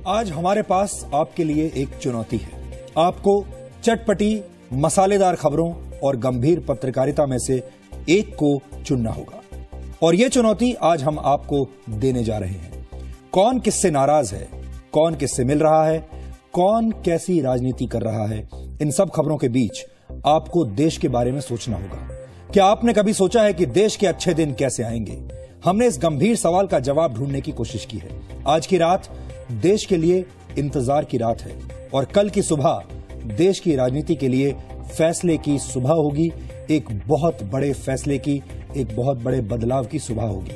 आज हमारे पास आपके लिए एक चुनौती है। आपको चटपटी मसालेदार खबरों और गंभीर पत्रकारिता में से एक को चुनना होगा और यह चुनौती आज हम आपको देने जा रहे हैं। कौन किससे नाराज है, कौन किससे मिल रहा है, कौन कैसी राजनीति कर रहा है, इन सब खबरों के बीच आपको देश के बारे में सोचना होगा। क्या आपने कभी सोचा है कि देश के अच्छे दिन कैसे आएंगे? हमने इस गंभीर सवाल का जवाब ढूंढने की कोशिश की है। आज की रात देश के लिए इंतजार की रात है और कल की सुबह देश की राजनीति के लिए फैसले की सुबह होगी। एक बहुत बड़े फैसले की, एक बहुत बड़े बदलाव की सुबह होगी।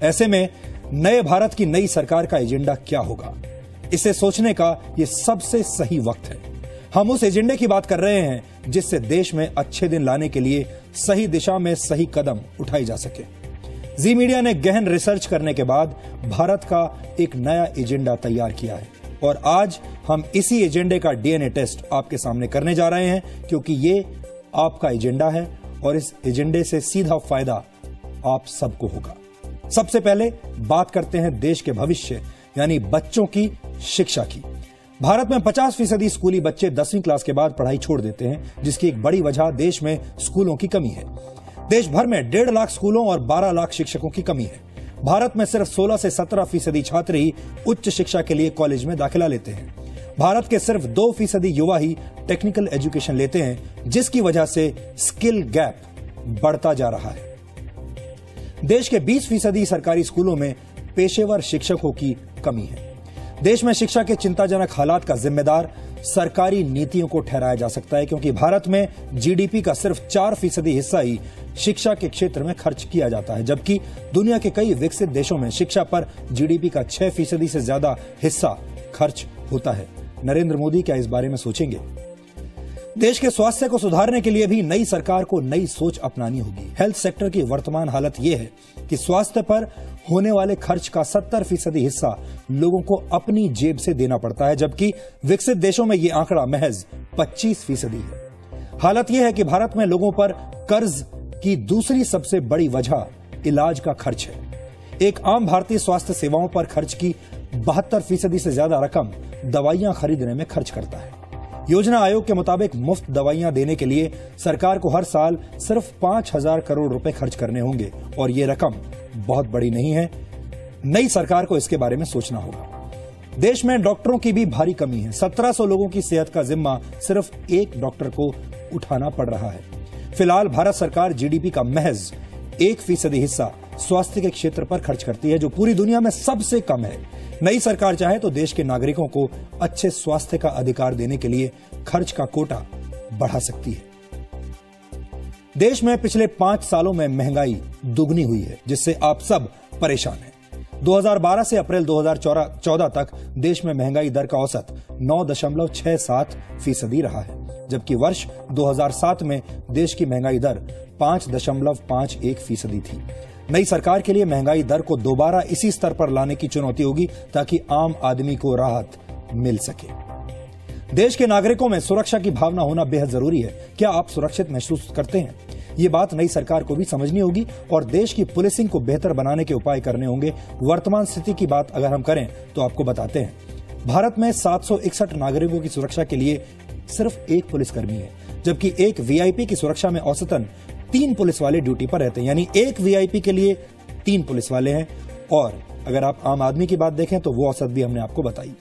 ऐसे में नए भारत की नई सरकार का एजेंडा क्या होगा, इसे सोचने का यह सबसे सही वक्त है। हम उस एजेंडे की बात कर रहे हैं जिससे देश में अच्छे दिन लाने के लिए सही दिशा में सही कदम उठाई जा सके। जी मीडिया ने गहन रिसर्च करने के बाद भारत का एक नया एजेंडा तैयार किया है और आज हम इसी एजेंडे का डीएनए टेस्ट आपके सामने करने जा रहे हैं, क्योंकि ये आपका एजेंडा है और इस एजेंडे से सीधा फायदा आप सबको होगा। सबसे पहले बात करते हैं देश के भविष्य यानी बच्चों की शिक्षा की। भारत में 50% स्कूली बच्चे 10वीं क्लास के बाद पढ़ाई छोड़ देते हैं, जिसकी एक बड़ी वजह देश में स्कूलों की कमी है। देश भर में 1.5 लाख स्कूलों और 12 लाख शिक्षकों की कमी है। भारत में सिर्फ 16 से 17% छात्र ही उच्च शिक्षा के लिए कॉलेज में दाखिला लेते हैं। भारत के सिर्फ 2% युवा ही टेक्निकल एजुकेशन लेते हैं, जिसकी वजह से स्किल गैप बढ़ता जा रहा है। देश के 20% सरकारी स्कूलों में पेशेवर शिक्षकों की कमी है। देश में शिक्षा के चिंताजनक हालात का जिम्मेदार सरकारी नीतियों को ठहराया जा सकता है, क्योंकि भारत में जीडीपी का सिर्फ 4% हिस्सा ही शिक्षा के क्षेत्र में खर्च किया जाता है, जबकि दुनिया के कई विकसित देशों में शिक्षा पर जीडीपी का 6% से ज्यादा हिस्सा खर्च होता है। नरेंद्र मोदी क्या इस बारे में सोचेंगे? देश के स्वास्थ्य को सुधारने के लिए भी नई सरकार को नई सोच अपनानी होगी। हेल्थ सेक्टर की वर्तमान हालत यह है कि स्वास्थ्य पर होने वाले खर्च का 70% हिस्सा लोगों को अपनी जेब से देना पड़ता है, जबकि विकसित देशों में यह आंकड़ा महज 25% है। हालत यह है कि भारत में लोगों पर कर्ज की दूसरी सबसे बड़ी वजह इलाज का खर्च है। एक आम भारतीय स्वास्थ्य सेवाओं पर खर्च की 72% से ज्यादा रकम दवाइयां खरीदने में खर्च करता है। योजना आयोग के मुताबिक मुफ्त दवाइयां देने के लिए सरकार को हर साल सिर्फ 5,000 करोड़ रुपए खर्च करने होंगे और ये रकम बहुत बड़ी नहीं है। नई सरकार को इसके बारे में सोचना होगा। देश में डॉक्टरों की भी भारी कमी है। 1700 लोगों की सेहत का जिम्मा सिर्फ एक डॉक्टर को उठाना पड़ रहा है। फिलहाल भारत सरकार जीडीपी का महज 1% हिस्सा स्वास्थ्य के क्षेत्र पर खर्च करती है, जो पूरी दुनिया में सबसे कम है। नई सरकार चाहे तो देश के नागरिकों को अच्छे स्वास्थ्य का अधिकार देने के लिए खर्च का कोटा बढ़ा सकती है। देश में पिछले 5 सालों में महंगाई दुगनी हुई है, जिससे आप सब परेशान हैं। 2012 से अप्रैल 2014 तक देश में महंगाई दर का औसत 9.67% रहा है, जबकि वर्ष 2007 में देश की महंगाई दर 5.51% थी। नई सरकार के लिए महंगाई दर को दोबारा इसी स्तर पर लाने की चुनौती होगी, ताकि आम आदमी को राहत मिल सके। देश के नागरिकों में सुरक्षा की भावना होना बेहद जरूरी है। क्या आप सुरक्षित महसूस करते हैं? ये बात नई सरकार को भी समझनी होगी और देश की पुलिसिंग को बेहतर बनाने के उपाय करने होंगे। वर्तमान स्थिति की बात अगर हम करें तो आपको बताते हैं, भारत में 761 नागरिकों की सुरक्षा के लिए सिर्फ एक पुलिसकर्मी है, जबकि एक वीआईपी की सुरक्षा में औसतन 3 पुलिस वाले ड्यूटी पर रहते हैं, यानी एक वीआईपी के लिए 3 पुलिस वाले हैं। और अगर आप आम आदमी की बात देखें तो वो औसत भी हमने आपको बताई।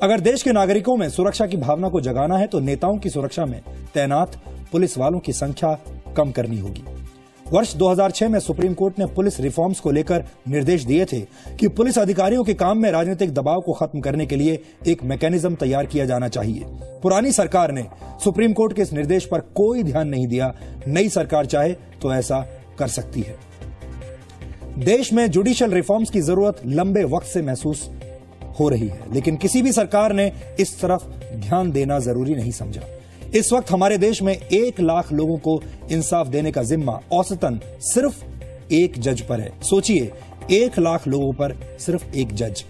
अगर देश के नागरिकों में सुरक्षा की भावना को जगाना है तो नेताओं की सुरक्षा में तैनात पुलिस वालों की संख्या कम करनी होगी। वर्ष 2006 में सुप्रीम कोर्ट ने पुलिस रिफॉर्म्स को लेकर निर्देश दिए थे कि पुलिस अधिकारियों के काम में राजनीतिक दबाव को खत्म करने के लिए एक मैकेनिज्म तैयार किया जाना चाहिए। पुरानी सरकार ने सुप्रीम कोर्ट के इस निर्देश पर कोई ध्यान नहीं दिया। नई सरकार चाहे तो ऐसा कर सकती है। देश में जुडिशियल रिफॉर्म्स की जरूरत लंबे वक्त से महसूस हो रही है, लेकिन किसी भी सरकार ने इस तरफ ध्यान देना जरूरी नहीं समझा। इस वक्त हमारे देश में 1 लाख लोगों को इंसाफ देने का जिम्मा औसतन सिर्फ एक जज पर है। सोचिए, 1 लाख लोगों पर सिर्फ एक जज।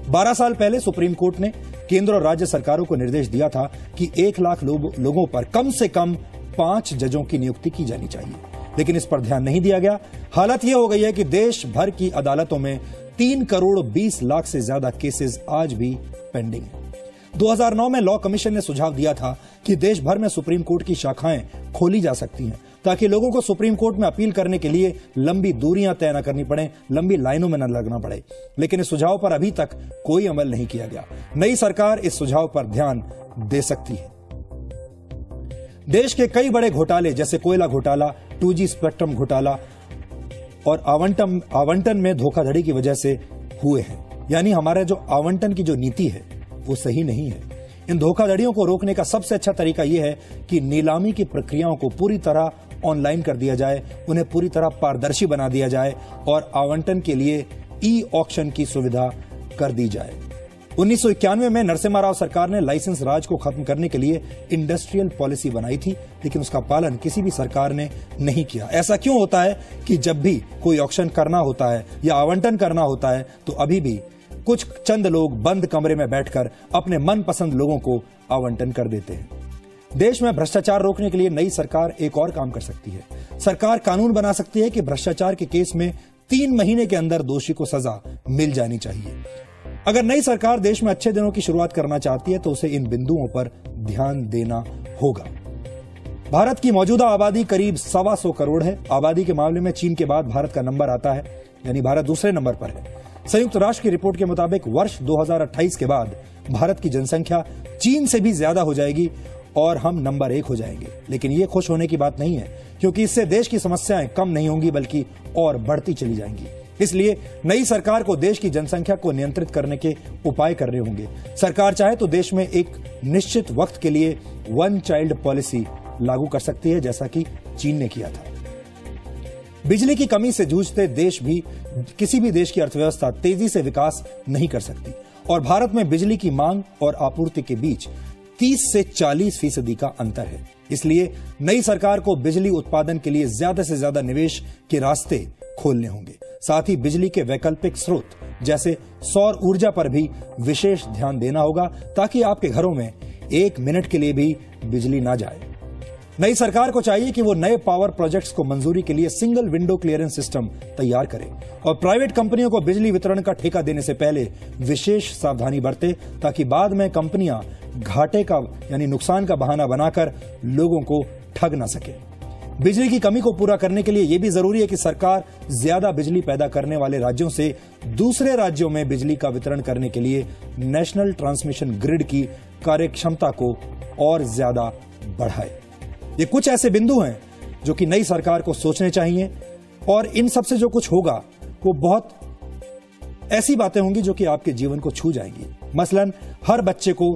12 साल पहले सुप्रीम कोर्ट ने केंद्र और राज्य सरकारों को निर्देश दिया था कि 1 लाख लोगों पर कम से कम 5 जजों की नियुक्ति की जानी चाहिए, लेकिन इस पर ध्यान नहीं दिया गया। हालत यह हो गई है कि देश भर की अदालतों में 3 करोड़ 20 लाख से ज्यादा केसेस आज भी पेंडिंग हैं। 2009 में लॉ कमीशन ने सुझाव दिया था कि देश भर में सुप्रीम कोर्ट की शाखाएं खोली जा सकती हैं ताकि लोगों को सुप्रीम कोर्ट में अपील करने के लिए लंबी दूरियां तय न करनी पड़े, लंबी लाइनों में न लगना पड़े। लेकिन इस सुझाव पर अभी तक कोई अमल नहीं किया गया। नई सरकार इस सुझाव पर ध्यान दे सकती है। देश के कई बड़े घोटाले जैसे कोयला घोटाला, 2G स्पेक्ट्रम घोटाला और आवंटन में धोखाधड़ी की वजह से हुए हैं। यानी हमारा जो आवंटन की जो नीति है वो सही नहीं है। इन धोखाधड़ियों को रोकने का सबसे अच्छा तरीका यह है कि नीलामी की प्रक्रियाओं को पूरी तरह ऑनलाइन कर दिया जाए, उन्हें पूरी तरह पारदर्शी बना दिया जाए और आवंटन के लिए ई-ऑक्शन की सुविधा कर दी जाए। 1991 में नरसिम्हा राव सरकार ने लाइसेंस राज को खत्म करने के लिए इंडस्ट्रियल पॉलिसी बनाई थी, लेकिन उसका पालन किसी भी सरकार ने नहीं किया। ऐसा क्यों होता है कि जब भी कोई ऑक्शन करना होता है या आवंटन करना होता है तो अभी भी कुछ चंद लोग बंद कमरे में बैठकर अपने मनपसंद लोगों को आवंटन कर देते हैं। देश में भ्रष्टाचार रोकने के लिए नई सरकार एक और काम कर सकती है। सरकार कानून बना सकती है कि भ्रष्टाचार के केस में 3 महीने के अंदर दोषी को सजा मिल जानी चाहिए। अगर नई सरकार देश में अच्छे दिनों की शुरुआत करना चाहती है तो उसे इन बिंदुओं पर ध्यान देना होगा। भारत की मौजूदा आबादी करीब 125 करोड़ है। आबादी के मामले में चीन के बाद भारत का नंबर आता है, यानी भारत दूसरे नंबर पर है। संयुक्त राष्ट्र की रिपोर्ट के मुताबिक वर्ष 2028 के बाद भारत की जनसंख्या चीन से भी ज्यादा हो जाएगी और हम नंबर 1 हो जाएंगे। लेकिन यह खुश होने की बात नहीं है, क्योंकि इससे देश की समस्याएं कम नहीं होंगी बल्कि और बढ़ती चली जाएंगी। इसलिए नई सरकार को देश की जनसंख्या को नियंत्रित करने के उपाय करने होंगे। सरकार चाहे तो देश में एक निश्चित वक्त के लिए 1 चाइल्ड पॉलिसी लागू कर सकती है, जैसा कि चीन ने किया था। बिजली की कमी से जूझते देश भी किसी भी देश की अर्थव्यवस्था तेजी से विकास नहीं कर सकती और भारत में बिजली की मांग और आपूर्ति के बीच 30 से 40% का अंतर है। इसलिए नई सरकार को बिजली उत्पादन के लिए ज्यादा से ज्यादा निवेश के रास्ते खोलने होंगे। साथ ही बिजली के वैकल्पिक स्रोत जैसे सौर ऊर्जा पर भी विशेष ध्यान देना होगा ताकि आपके घरों में 1 मिनट के लिए भी बिजली ना जाए। नई सरकार को चाहिए कि वो नए पावर प्रोजेक्ट्स को मंजूरी के लिए सिंगल विंडो क्लियरेंस सिस्टम तैयार करे और प्राइवेट कंपनियों को बिजली वितरण का ठेका देने से पहले विशेष सावधानी बरते ताकि बाद में कंपनियां घाटे का यानी नुकसान का बहाना बनाकर लोगों को ठग ना सके। बिजली की कमी को पूरा करने के लिए यह भी जरूरी है कि सरकार ज्यादा बिजली पैदा करने वाले राज्यों से दूसरे राज्यों में बिजली का वितरण करने के लिए नेशनल ट्रांसमिशन ग्रिड की कार्यक्षमता को और ज्यादा बढ़ाए। ये कुछ ऐसे बिंदु हैं जो कि नई सरकार को सोचने चाहिए और इन सब से जो कुछ होगा वो बहुत ऐसी बातें होंगी जो कि आपके जीवन को छू जाएंगी। मसलन हर बच्चे को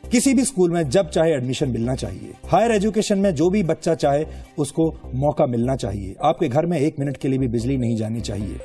किसी भी स्कूल में जब चाहे एडमिशन मिलना चाहिए। हायर एजुकेशन में जो भी बच्चा चाहे उसको मौका मिलना चाहिए। आपके घर में 1 मिनट के लिए भी बिजली नहीं जानी चाहिए।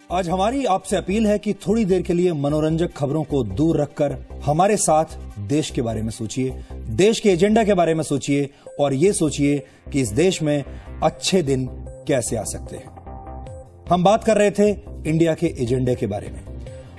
आज हमारी आपसे अपील है कि थोड़ी देर के लिए मनोरंजक खबरों को दूर रखकर हमारे साथ देश के बारे में सोचिए, देश के एजेंडा के बारे में सोचिए और ये सोचिए कि इस देश में अच्छे दिन कैसे आ सकते हैं। हम बात कर रहे थे इंडिया के एजेंडे के बारे में।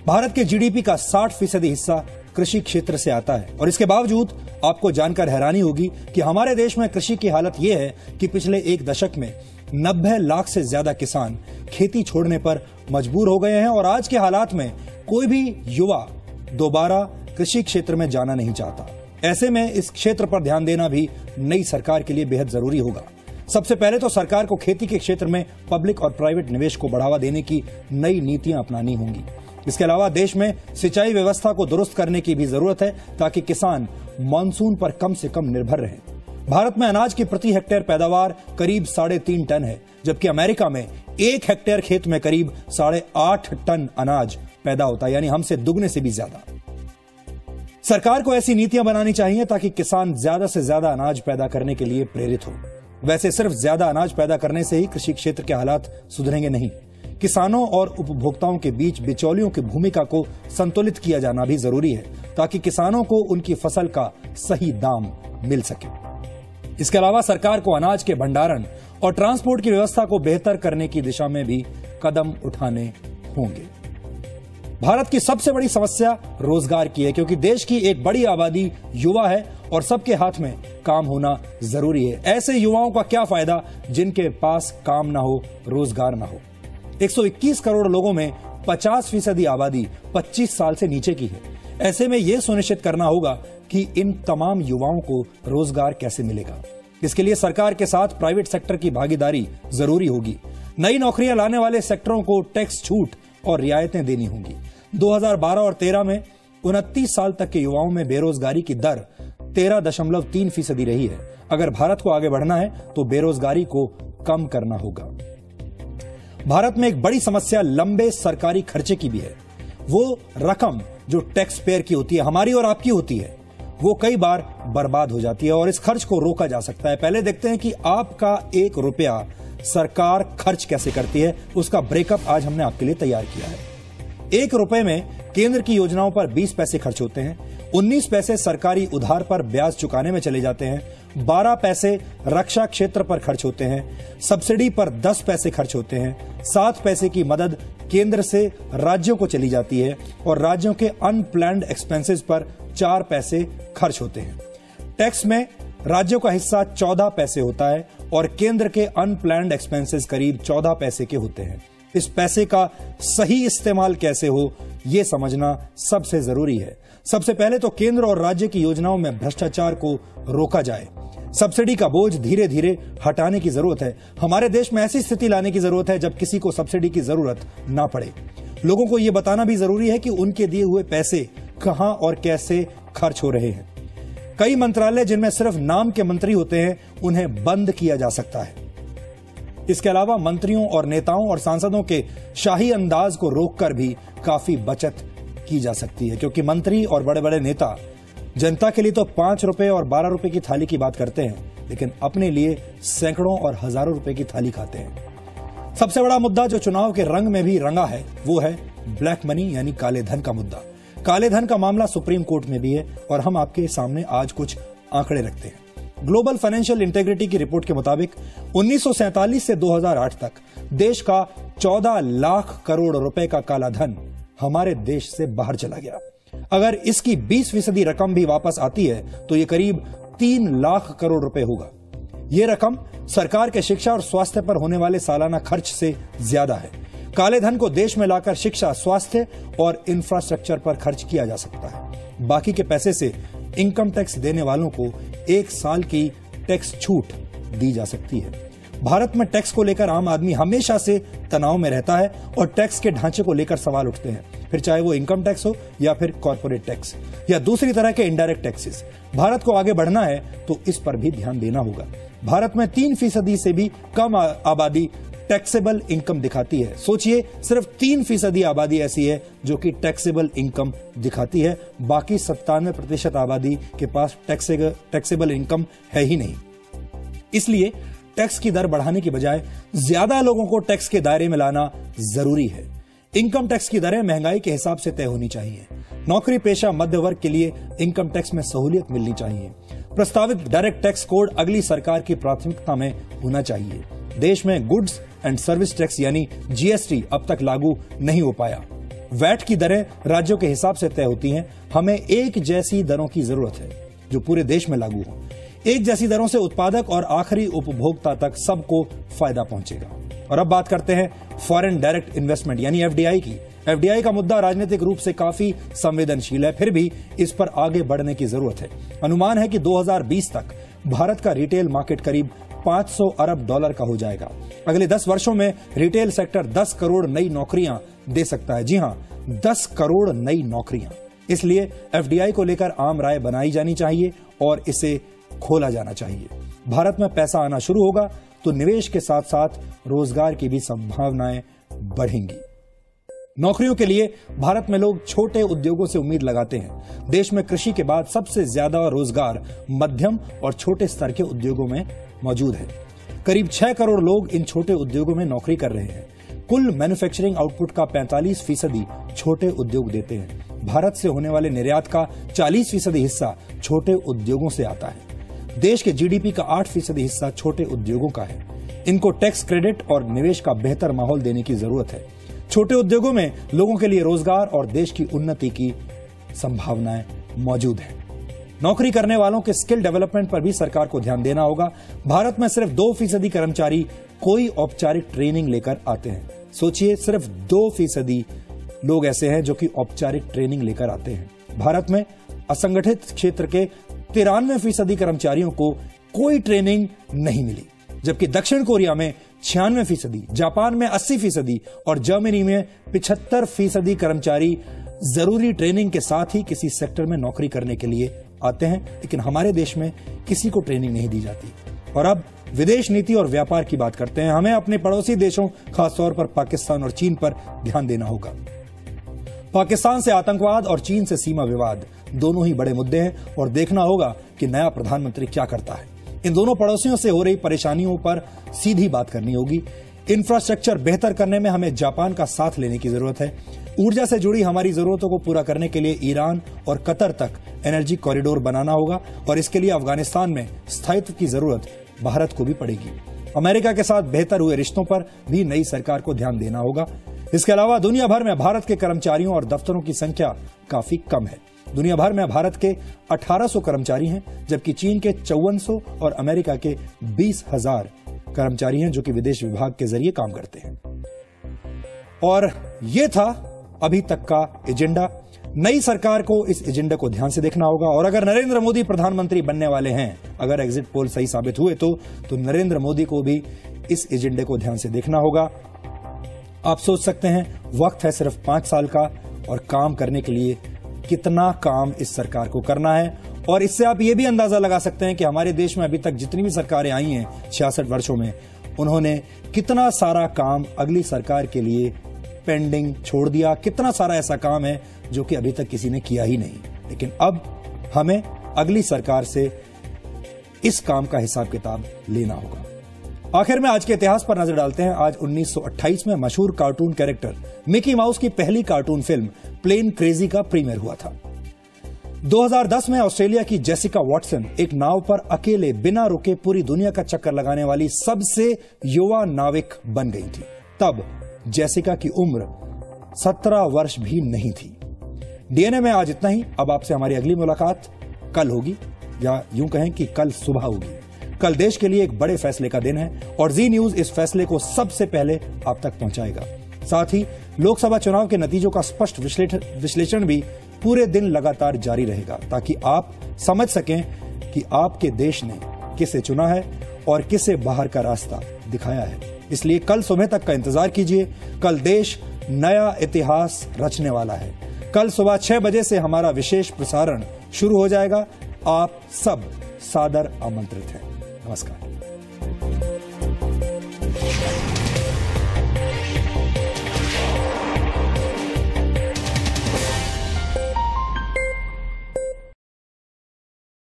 भारत के जीडीपी का 60% हिस्सा कृषि क्षेत्र से आता है और इसके बावजूद आपको जानकर हैरानी होगी कि हमारे देश में कृषि की हालत यह है कि पिछले 1 दशक में 90 लाख से ज्यादा किसान खेती छोड़ने पर मजबूर हो गए हैं और आज के हालात में कोई भी युवा दोबारा कृषि क्षेत्र में जाना नहीं चाहता। ऐसे में इस क्षेत्र पर ध्यान देना भी नई सरकार के लिए बेहद जरूरी होगा। सबसे पहले तो सरकार को खेती के क्षेत्र में पब्लिक और प्राइवेट निवेश को बढ़ावा देने की नई नीतियां अपनानी होंगी। इसके अलावा देश में सिंचाई व्यवस्था को दुरुस्त करने की भी जरूरत है ताकि किसान मानसून पर कम से कम निर्भर रहें। भारत में अनाज की प्रति हेक्टेयर पैदावार करीब 3.5 टन है, जबकि अमेरिका में 1 हेक्टेयर खेत में करीब 8.5 टन अनाज पैदा होता है, यानी हमसे दुगने से भी ज्यादा। सरकार को ऐसी नीतियां बनानी चाहिए ताकि किसान ज्यादा से ज्यादा अनाज पैदा करने के लिए प्रेरित हो। वैसे सिर्फ ज्यादा अनाज पैदा करने से ही कृषि क्षेत्र के हालात सुधरेंगे नहीं, किसानों और उपभोक्ताओं के बीच बिचौलियों की भूमिका को संतुलित किया जाना भी जरूरी है, ताकि किसानों को उनकी फसल का सही दाम मिल सके। इसके अलावा सरकार को अनाज के भंडारण और ट्रांसपोर्ट की व्यवस्था को बेहतर करने की दिशा में भी कदम उठाने होंगे। भारत की सबसे बड़ी समस्या रोजगार की है, क्योंकि देश की एक बड़ी आबादी युवा है और सबके हाथ में काम होना जरूरी है। ऐसे युवाओं का क्या फायदा जिनके पास काम ना हो, रोजगार ना हो। 121 करोड़ लोगों में 50% आबादी 25 साल से नीचे की है। ऐसे में यह सुनिश्चित करना होगा कि इन तमाम युवाओं को रोजगार कैसे मिलेगा। इसके लिए सरकार के साथ प्राइवेट सेक्टर की भागीदारी जरूरी होगी। नई नौकरियां लाने वाले सेक्टरों को टैक्स छूट और रियायतें देनी होंगी। 2012 और 13 में 29 साल तक के युवाओं में बेरोजगारी की दर 13.3% रही है। अगर भारत को आगे बढ़ना है तो बेरोजगारी को कम करना होगा। भारत में एक बड़ी समस्या लंबे सरकारी खर्चे की भी है। वो रकम जो टैक्स पेयर की होती है, हमारी और आपकी होती है, वो कई बार बर्बाद हो जाती है और इस खर्च को रोका जा सकता है। पहले देखते हैं कि आपका 1 रुपया सरकार खर्च कैसे करती है। उसका ब्रेकअप आज हमने आपके लिए तैयार किया है। 1 रुपए में केंद्र की योजनाओं पर 20 पैसे खर्च होते हैं, 19 पैसे सरकारी उधार पर ब्याज चुकाने में चले जाते हैं, 12 पैसे रक्षा क्षेत्र पर खर्च होते हैं, सब्सिडी पर 10 पैसे खर्च होते हैं, 7 पैसे की मदद केंद्र से राज्यों को चली जाती है और राज्यों के अनप्लैन्ड एक्सपेंसेस पर 4 पैसे खर्च होते हैं। टैक्स में राज्यों का हिस्सा 14 पैसे होता है और केंद्र के अनप्लैन्ड एक्सपेंसेस करीब 14 पैसे के होते हैं। इस पैसे का सही इस्तेमाल कैसे हो, यह समझना सबसे जरूरी है। सबसे पहले तो केंद्र और राज्य की योजनाओं में भ्रष्टाचार को रोका जाए। सब्सिडी का बोझ धीरे धीरे हटाने की जरूरत है। हमारे देश में ऐसी स्थिति लाने की जरूरत है जब किसी को सब्सिडी की जरूरत ना पड़े। लोगों को यह बताना भी जरूरी है कि उनके दिए हुए पैसे कहां और कैसे खर्च हो रहे हैं। कई मंत्रालय जिनमें सिर्फ नाम के मंत्री होते हैं, उन्हें बंद किया जा सकता है। इसके अलावा मंत्रियों और नेताओं और सांसदों के शाही अंदाज को रोककर भी काफी बचत की जा सकती है, क्योंकि मंत्री और बड़े बड़े नेता जनता के लिए तो 5 रुपए और 12 रुपए की थाली की बात करते हैं, लेकिन अपने लिए सैकड़ों और हजारों रुपए की थाली खाते हैं। सबसे बड़ा मुद्दा जो चुनाव के रंग में भी रंगा है, वो है ब्लैक मनी यानी काले धन का मुद्दा। काले धन का मामला सुप्रीम कोर्ट में भी है और हम आपके सामने आज कुछ आंकड़े रखते हैं। ग्लोबल फाइनेंशियल इंटेग्रिटी की रिपोर्ट के मुताबिक 1947 से 2008 तक देश का 14 लाख करोड़ रुपए का काला धन हमारे देश से बाहर चला गया। अगर इसकी 20% रकम भी वापस आती है तो यह करीब 3 लाख करोड़ रुपए होगा। यह रकम सरकार के शिक्षा और स्वास्थ्य पर होने वाले सालाना खर्च से ज्यादा है। काले धन को देश में लाकर शिक्षा, स्वास्थ्य और इंफ्रास्ट्रक्चर पर खर्च किया जा सकता है। बाकी के पैसे से इनकम टैक्स देने वालों को 1 साल की टैक्स छूट दी जा सकती है। भारत में टैक्स को लेकर आम आदमी हमेशा से तनाव में रहता है और टैक्स के ढांचे को लेकर सवाल उठते हैं, फिर चाहे वो इनकम टैक्स हो या फिर कॉर्पोरेट टैक्स या दूसरी तरह के इनडायरेक्ट टैक्सेस। भारत को आगे बढ़ना है तो इस पर भी ध्यान देना होगा। भारत में 3% से भी कम आबादी टैक्सेबल इनकम दिखाती है। सोचिए, सिर्फ 3% आबादी ऐसी है जो कि टैक्सेबल इनकम दिखाती है। बाकी 97% आबादी के पास टैक्सेबल इनकम है ही नहीं। इसलिए टैक्स की दर बढ़ाने की बजाय ज्यादा लोगों को टैक्स के दायरे में लाना जरूरी है। इनकम टैक्स की दरें महंगाई के हिसाब से तय होनी चाहिए। नौकरी पेशा मध्य वर्ग के लिए इनकम टैक्स में सहूलियत मिलनी चाहिए। प्रस्तावित डायरेक्ट टैक्स कोड अगली सरकार की प्राथमिकता में होना चाहिए। देश में गुड्स एंड सर्विस टैक्स यानी जीएसटी अब तक लागू नहीं हो पाया। वैट की दरें राज्यों के हिसाब से तय होती हैं। हमें एक जैसी दरों की जरूरत है जो पूरे देश में लागू हो। एक जैसी दरों से उत्पादक और आखिरी उपभोक्ता तक सबको फायदा पहुंचेगा। और अब बात करते हैं फॉरेन डायरेक्ट इन्वेस्टमेंट यानी एफडीआई की। एफडीआई का मुद्दा राजनीतिक रूप से काफी संवेदनशील है, फिर भी इस पर आगे बढ़ने की जरूरत है। अनुमान है कि 2020 तक भारत का रिटेल मार्केट करीब $500 अरब का हो जाएगा। अगले 10 वर्षों में रिटेल सेक्टर 10 करोड़ नई नौकरियां दे सकता है। जी हां, 10 करोड़ नई नौकरियां। इसलिए एफडीआई को लेकर आम राय बनाई जानी चाहिए और इसे खोला जाना चाहिए। भारत में पैसा आना शुरू होगा तो निवेश के साथ साथ रोजगार की भी संभावनाएं बढ़ेंगी। नौकरियों के लिए भारत में लोग छोटे उद्योगों से उम्मीद लगाते हैं। देश में कृषि के बाद सबसे ज्यादा रोजगार मध्यम और छोटे स्तर के उद्योगों में मौजूद है। करीब 6 करोड़ लोग इन छोटे उद्योगों में नौकरी कर रहे हैं। कुल मैन्युफैक्चरिंग आउटपुट का 45% छोटे उद्योग देते हैं। भारत से होने वाले निर्यात का 40% हिस्सा छोटे उद्योगों से आता है। देश के जीडीपी का 8% हिस्सा छोटे उद्योगों का है। इनको टैक्स क्रेडिट और निवेश का बेहतर माहौल देने की जरूरत है। छोटे उद्योगों में लोगों के लिए रोजगार और देश की उन्नति की संभावनाएं मौजूद हैं। नौकरी करने वालों के स्किल डेवलपमेंट पर भी सरकार को ध्यान देना होगा। भारत में सिर्फ 2% कर्मचारी कोई औपचारिक ट्रेनिंग लेकर आते हैं। सोचिए, सिर्फ 2% लोग ऐसे हैं जो कि औपचारिक ट्रेनिंग लेकर आते हैं। भारत में असंगठित क्षेत्र के 93% कर्मचारियों को कोई ट्रेनिंग नहीं मिली, जबकि दक्षिण कोरिया में 96%, जापान में 80% और जर्मनी में 75% कर्मचारी जरूरी ट्रेनिंग के साथ ही किसी सेक्टर में नौकरी करने के लिए आते हैं। लेकिन हमारे देश में किसी को ट्रेनिंग नहीं दी जाती। और अब विदेश नीति और व्यापार की बात करते हैं। हमें अपने पड़ोसी देशों, खासतौर पर पाकिस्तान और चीन पर ध्यान देना होगा। पाकिस्तान से आतंकवाद और चीन से सीमा विवाद दोनों ही बड़े मुद्दे हैं और देखना होगा कि नया प्रधानमंत्री क्या करता है। इन दोनों पड़ोसियों से हो रही परेशानियों पर सीधी बात करनी होगी। इंफ्रास्ट्रक्चर बेहतर करने में हमें जापान का साथ लेने की जरूरत है। ऊर्जा से जुड़ी हमारी जरूरतों को पूरा करने के लिए ईरान और कतर तक एनर्जी कॉरिडोर बनाना होगा और इसके लिए अफगानिस्तान में स्थायित्व की जरूरत भारत को भी पड़ेगी। अमेरिका के साथ बेहतर हुए रिश्तों पर भी नई सरकार को ध्यान देना होगा। इसके अलावा दुनिया भर में भारत के कर्मचारियों और दफ्तरों की संख्या काफी कम है। दुनिया भर में भारत के 1800 कर्मचारी हैं, जबकि चीन के 5400 और अमेरिका के 20,000 कर्मचारी हैं जो कि विदेश विभाग के जरिए काम करते हैं। और ये था अभी तक का एजेंडा। नई सरकार को इस एजेंडा को ध्यान से देखना होगा और अगर नरेंद्र मोदी प्रधानमंत्री बनने वाले हैं, अगर एग्जिट पोल सही साबित हुए तो नरेंद्र मोदी को भी इस एजेंडे को ध्यान से देखना होगा। आप सोच सकते हैं, वक्त है सिर्फ 5 साल का और काम करने के लिए कितना काम इस सरकार को करना है। और इससे आप ये भी अंदाजा लगा सकते हैं कि हमारे देश में अभी तक जितनी भी सरकारें आई हैं 66 वर्षों में, उन्होंने कितना सारा काम अगली सरकार के लिए पेंडिंग छोड़ दिया। कितना सारा ऐसा काम है जो कि अभी तक किसी ने किया ही नहीं। लेकिन अब हमें अगली सरकार से इस काम का हिसाब किताब लेना होगा। आखिर में आज के इतिहास पर नजर डालते हैं। आज 1928 में मशहूर कार्टून कैरेक्टर मिकी माउस की पहली कार्टून फिल्म प्लेन क्रेजी का प्रीमियर हुआ था। 2010 में ऑस्ट्रेलिया की जेसिका वॉटसन एक नाव पर अकेले बिना रुके पूरी दुनिया का चक्कर लगाने वाली सबसे युवा नाविक बन गई थी। तब जेसिका की उम्र 17 वर्ष भी नहीं थी। डीएनए में आज इतना ही। अब आपसे हमारी अगली मुलाकात कल होगी, या यूं कहें कि कल सुबह होगी। कल देश के लिए एक बड़े फैसले का दिन है और जी न्यूज इस फैसले को सबसे पहले आप तक पहुंचाएगा। साथ ही लोकसभा चुनाव के नतीजों का स्पष्ट विश्लेषण भी पूरे दिन लगातार जारी रहेगा, ताकि आप समझ सकें कि आपके देश ने किसे चुना है और किसे बाहर का रास्ता दिखाया है। इसलिए कल सुबह तक का इंतजार कीजिए। कल देश नया इतिहास रचने वाला है। कल सुबह 6 बजे से हमारा विशेष प्रसारण शुरू हो जाएगा। आप सब सादर आमंत्रित हैं। नमस्कार।